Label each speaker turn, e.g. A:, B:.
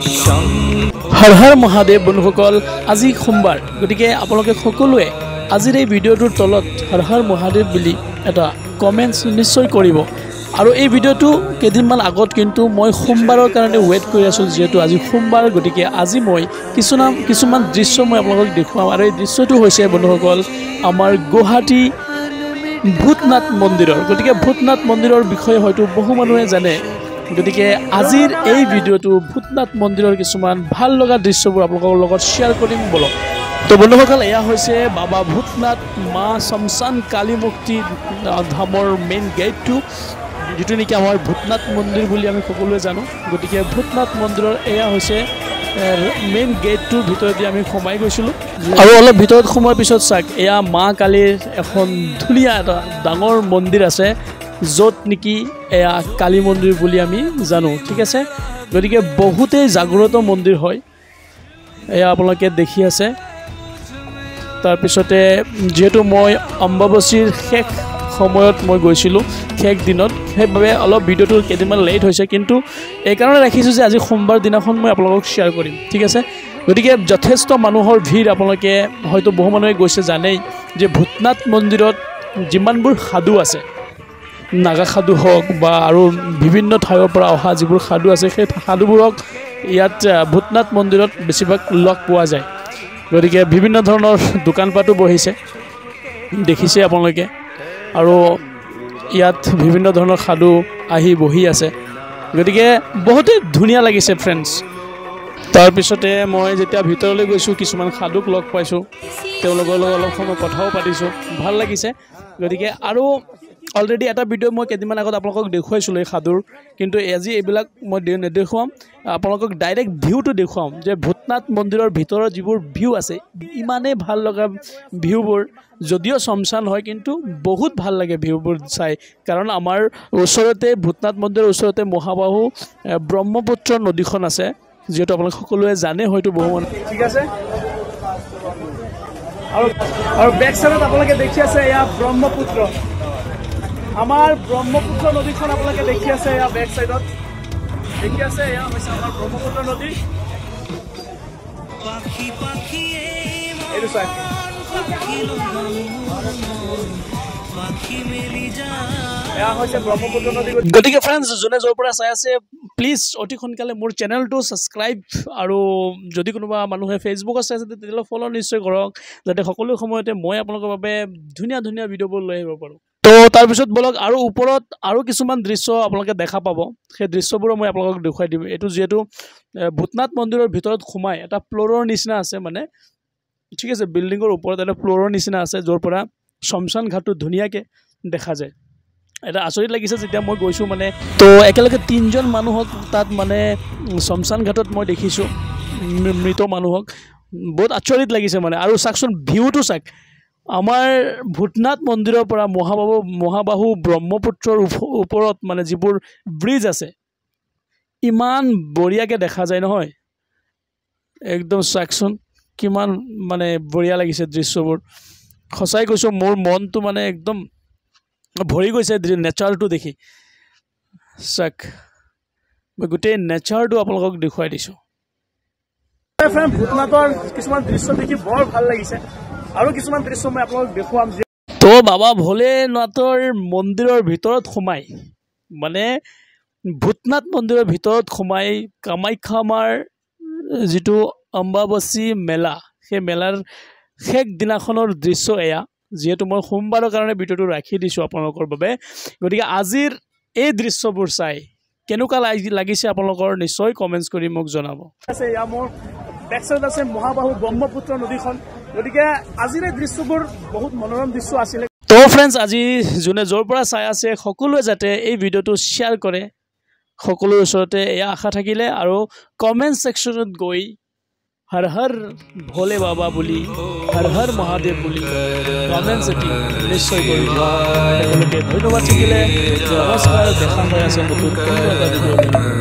A: হৰ হৰ মহাদেৱ বন্ধুসকল, আজি সোমবাৰ, গতিকে আপোনালোকে সকলোৱে আজিৰ এই ভিডিঅ'টোৰ তলত হৰ হৰ মহাদেৱ বুলি এটা কমেণ্টছ নিশ্চয় কৰিব। আৰু এই ভিডিঅ'টো কেইদিনমান আগত কিন্তু মই সোমবাৰৰ কাৰণে ৱেইট কৰি আছোঁ, যিহেতু আজি সোমবাৰ। গতিকে আজি মই কিছুমান দৃশ্য মই আপোনালোকক দেখুৱাম। আৰু এই দৃশ্যটো হৈছে বন্ধুসকল আমাৰ গুৱাহাটী ভূতনাথ মন্দিৰৰ। গতিকে ভূতনাথ মন্দিৰৰ বিষয়ে হয়তো বহু মানুহে জানে। গতিকে আজিৰ এই ভিডিঅ'টো ভূতনাথ মন্দিৰৰ কিছুমান ভাল লগা দৃশ্যবোৰ আপোনালোকৰ লগত শ্বেয়াৰ কৰিম বলক। তো বন্ধুসকল, এয়া হৈছে বাবা ভূতনাথ মা শমশান কালী মুক্তি ধামৰ মেইন গেটটো, যিটো নেকি আমাৰ ভূতনাথ মন্দিৰ বুলি আমি সকলোৱে জানো। গতিকে ভূতনাথ মন্দিৰৰ এয়া হৈছে মেইন গেটটোৰ ভিতৰেদি আমি সোমাই গৈছিলোঁ। আৰু অলপ ভিতৰত সোমোৱাৰ পিছত চাওক, এয়া মা কালীৰ এখন ধুনীয়া এটা ডাঙৰ মন্দিৰ আছে, য'ত নেকি এয়া কালী মন্দিৰ বুলি আমি জানো। ঠিক আছে, গতিকে বহুতেই জাগ্ৰত মন্দিৰ হয়, এয়া আপোনালোকে দেখি আছে। তাৰপিছতে যিহেতু মই অম্বুবাচীৰ শেষ সময়ত মই গৈছিলোঁ, শেষ দিনত, সেইবাবে অলপ ভিডিঅ'টো কেইদিনমান লেট হৈছে, কিন্তু এইকাৰণে ৰাখিছোঁ যে আজি সোমবাৰ দিনাখন মই আপোনালোকক শ্বেয়াৰ কৰিম। ঠিক আছে, গতিকে যথেষ্ট মানুহৰ ভিৰ। আপোনালোকে হয়তো বহু মানুহে গৈছে জানেই যে ভূতনাথ মন্দিৰত যিমানবোৰ সাধু আছে, নাগা সাধু হওক বা আৰু বিভিন্ন ঠাইৰ পৰা অহা যিবোৰ সাধু আছে, সেই সাধুবোৰক ইয়াত ভূতনাথ মন্দিৰত বেছিভাগ লগ পোৱা যায়। গতিকে বিভিন্ন ধৰণৰ দোকানপাতো বহিছে, দেখিছে আপোনালোকে। আৰু ইয়াত বিভিন্ন ধৰণৰ সাধু আহি বহি আছে। গতিকে বহুতেই ধুনীয়া লাগিছে ফ্ৰেণ্ডছ। তাৰপিছতে মই যেতিয়া ভিতৰলৈ গৈছোঁ, কিছুমান সাধুক লগ পাইছোঁ, তেওঁলোকৰ লগত অলপ সময় কথাও পাতিছোঁ, ভাল লাগিছে। গতিকে আৰু অলৰেডি এটা ভিডিঅ' মই কেইদিনমান আগত আপোনালোকক দেখুৱাইছিলোঁ এই সাধুৰ, কিন্তু আজি এইবিলাক মই নেদেখুৱাম, আপোনালোকক ডাইৰেক্ট ভিউটো দেখুৱাম যে ভূতনাথ মন্দিৰৰ ভিতৰত যিবোৰ ভিউ আছে, ইমানেই ভাল লগা ভিউবোৰ। যদিও শমশান হয়, কিন্তু বহুত ভাল লাগে ভিউবোৰ চাই, কাৰণ আমাৰ ওচৰতে ভূতনাথ মন্দিৰৰ ওচৰতে মহাবাহু ব্ৰহ্মপুত্ৰ নদীখন আছে, যিহেতু আপোনালোকে সকলোৱে জানে হয়তো বহু মানুহ। ঠিক আছে, আৰু বেক চাইডত আপোনালোকে দেখি আছে এয়া ব্ৰহ্মপুত্ৰ, আমাৰ ব্ৰহ্মপুত্ৰ নদীখন আপোনালোকে দেখি আছে। এয়া বেক চাইডত দেখি আছে, এয়া হৈছে আমাৰ ব্ৰহ্মপুত্ৰ নদী। এইটো চাই, এয়া হৈছে ব্ৰহ্মপুত্ৰ নদী। গতিকে ফ্ৰেণ্ডছ, যোনে য'ৰ পৰা চাই আছে, প্লিজ অতি সোনকালে মোৰ চেনেলটো ছাবস্ক্ৰাইব, আৰু যদি কোনোবা মানুহে ফেচবুকত চাই আছে তেতিয়াহ'লে ফ'ল' নিশ্চয় কৰক, যাতে সকলো সময়তে মই আপোনালোকৰ বাবে ধুনীয়া ধুনীয়া ভিডিঅ'বোৰ লৈ আহিব পাৰোঁ। তো তাৰপিছত বলক, আৰু ওপৰত আৰু কিছুমান দৃশ্য আপোনালোকে দেখা পাব, সেই দৃশ্যবোৰো মই আপোনালোকক দেখুৱাই দিম। এইটো যিহেতু ভূতনাথ মন্দিৰৰ ভিতৰত সোমাই এটা ফ্ল'ৰৰ নিচিনা আছে, মানে ঠিক আছে, বিল্ডিঙৰ ওপৰত এটা ফ্ল'ৰৰ নিচিনা আছে, য'ৰ পৰা শমশান ঘাটটো ধুনীয়াকৈ দেখা যায়। এটা আচৰিত লাগিছে যেতিয়া মই গৈছোঁ, মানে তো একেলগে 3জন মানুহক তাত মানে শমশান ঘাটত মই দেখিছোঁ, মৃত মানুহক। বহুত আচৰিত লাগিছে মানে। আৰু চাওকচোন ভিউটো চাওক, আমাৰ ভূতনাথ মন্দিৰৰ পৰা মহাবাহু ব্ৰহ্মপুত্ৰৰ ওপৰত মানে যিবোৰ ব্ৰিজ আছে, ইমান বঢ়িয়াকৈ দেখা যায় নহয়, একদম চাওকচোন কিমান মানে বঢ়িয়া লাগিছে দৃশ্যবোৰ। সঁচাই কৈছোঁ, মোৰ মনটো মানে একদম ভৰি গৈছে নেচাৰটো দেখি। চাওক, মই গোটেই নেচাৰটো আপোনালোকক দেখুৱাই দিছোঁ। ভূতনাথৰ কিছুমান দৃশ্য দেখি বৰ ভাল লাগিছে, আৰু কিছুমান দৃশ্য মই আপোনালোকক দেখুৱাম। তো বাবা ভোলেনাথৰ মন্দিৰৰ ভিতৰত সোমাই, মানে ভূতনাথ মন্দিৰৰ ভিতৰত সোমাই কামাখ্যা মাৰ যিটো অম্বুবাচী মেলা, সেই মেলাৰ শেষ দিনাখনৰ দৃশ্য এয়া। যিহেতু মই সোমবাৰৰ কাৰণে ভিডিঅ'টো ৰাখি দিছোঁ আপোনালোকৰ বাবে, গতিকে আজিৰ এই দৃশ্যবোৰ চাই কেনেকুৱা লাগিছে আপোনালোকৰ নিশ্চয় কমেণ্টছ কৰি মোক জনাব। আছে এয়া মোৰ বেক চাইডত আছে মহাবাহু ব্ৰহ্মপুত্ৰ নদীখন। গতিকে আজিৰ এই দৃশ্যবোৰ বহুত মনোৰম দৃশ্য আছিলে। তো ফ্ৰেণ্ডছ, আজি যোনে য'ৰ পৰা চাই আছে সকলোৱে যাতে এই ভিডিঅ'টো শ্বেয়াৰ কৰে, সকলোৰে ওচৰতে এয়া আশা থাকিলে। আৰু কমেণ্ট ছেকশ্যনত গৈ হৰ হৰ ভোলে বাবা বুলি, হৰ হৰ মহাদেৱ বুলি কমেণ্টছ এটি নিশ্চয় কৰিব। সকলোকে ধন্যবাদ থাকিলে, নমস্কাৰ। দেখা হৈ আছে নতুন এটা ভিডিঅ'।